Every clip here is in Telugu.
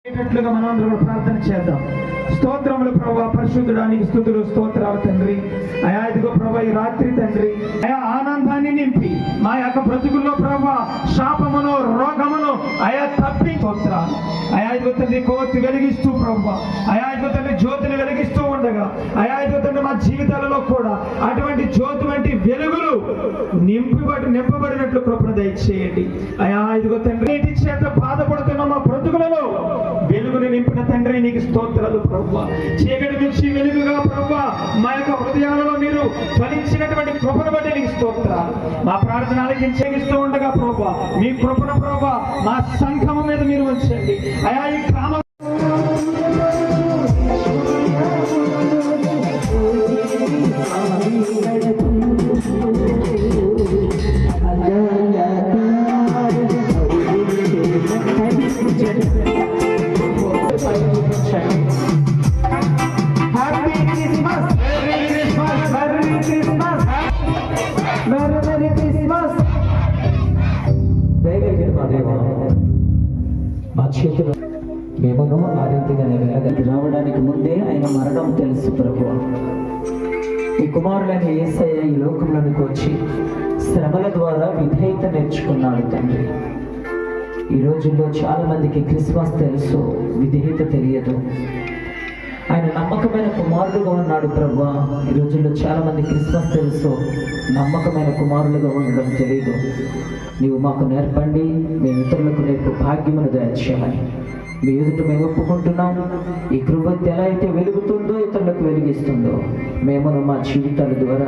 మనందరం ప్రార్థన చేద్దాం. స్తోత్రములు ప్రభువా, పరిశుద్ధుడానికి స్తుతులు స్తోత్రాలు తండ్రి. అయా ఇదిగో ప్రభువా, ఈ రాత్రి తండ్రి అయా ఆనందాన్ని నింపి మా యొక్క బ్రతుకుల్లో ప్రభువా శాపమును రోగమును అయా తప్పి స్తోత్రాలు. అయా ఇదిగో తండ్రి కోతి వెలిగిస్తూ ప్రభువా, అయా ఇదిగో తండ్రి జ్యోతిని వెలిగిస్తూ ఉండగా అయా ఇదిగో తండ్రి మా జీవితాలలో కూడా అటువంటి జ్యోతి వంటి వెలుగులు నింపబడినట్లు కృపను దయచేయండి. అయా ఇదిగో తండ్రి ఇంటి చేత బాధపడుతున్న మా బ్రతుకులలో వెలుగుని నింపిన తండ్రి నీకు స్తోత్రాలు ప్రభువా. చీకటి నుంచి వెలుగుగా ప్రభువా మా యొక్క హృదయాలలో మీరు ఫలించినటువంటి కృపను బట్టి నీకు స్తోత్రాలు. మా ప్రార్థన ఆలకించేగిస్తూ ఉండగా ప్రభువా మీ కృపను ప్రభువా మా సంఘము మీద మీరు ఉంచండి. అయా ఈ గ్రామం మా చేతులు మేమును ఆ రీతిగా రావడానికి ముందే ఆయన మరణం తెలుసు ప్రభువా. ఈ కుమారులైన యేసయ్య ఈ లోకంలోనికి వచ్చి శ్రమల ద్వారా విధేయత నేర్చుకున్నాడు తండ్రి. ఈ రోజుల్లో చాలా మందికి క్రిస్మస్ తెలుసు, విధేయత తెలియదు. ఆయన నమ్మకమైన కుమారుడుగా ఉన్నాడు ప్రభువా. ఈ రోజుల్లో చాలా మంది క్రిస్మస్ తెలుసు, నమ్మకమైన కుమారులుగా ఉండడం తెలియదు. నీవు మాకు నేర్పండి, మేము ఇతరులకు నేర్పు భాగ్యమును దయచేయమని మీ ఎదుట మేము ఒప్పుకుంటున్నాం. ఈ కృప ఎలా అయితే వెలుగుతుందో ఇతరులకు వెలిగిస్తుందో మేమును మా జీవితాల ద్వారా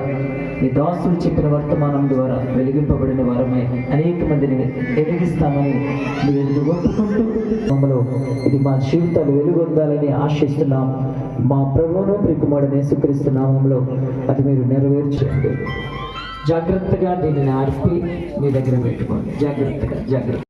నీ దాసులు చెప్పిన వర్తమానం ద్వారా వెలిగింపబడిన వారమై అనేక మందిని వెలిగిస్తామని మీ ఎదుట ఒప్పుకుంటూ మమ్మల్ని ఇది మా జీవితాలు వెలుగొందాలని ఆశిస్తున్నాం. మా ప్రభువును ప్రియకుమారుడు యేసుక్రీస్తు నామములో అది మీరు నెరవేర్చండి. జాగ్రత్తగా దీనిని ఆర్పి మీ దగ్గర పెట్టుకోండి. జాగ్రత్తగా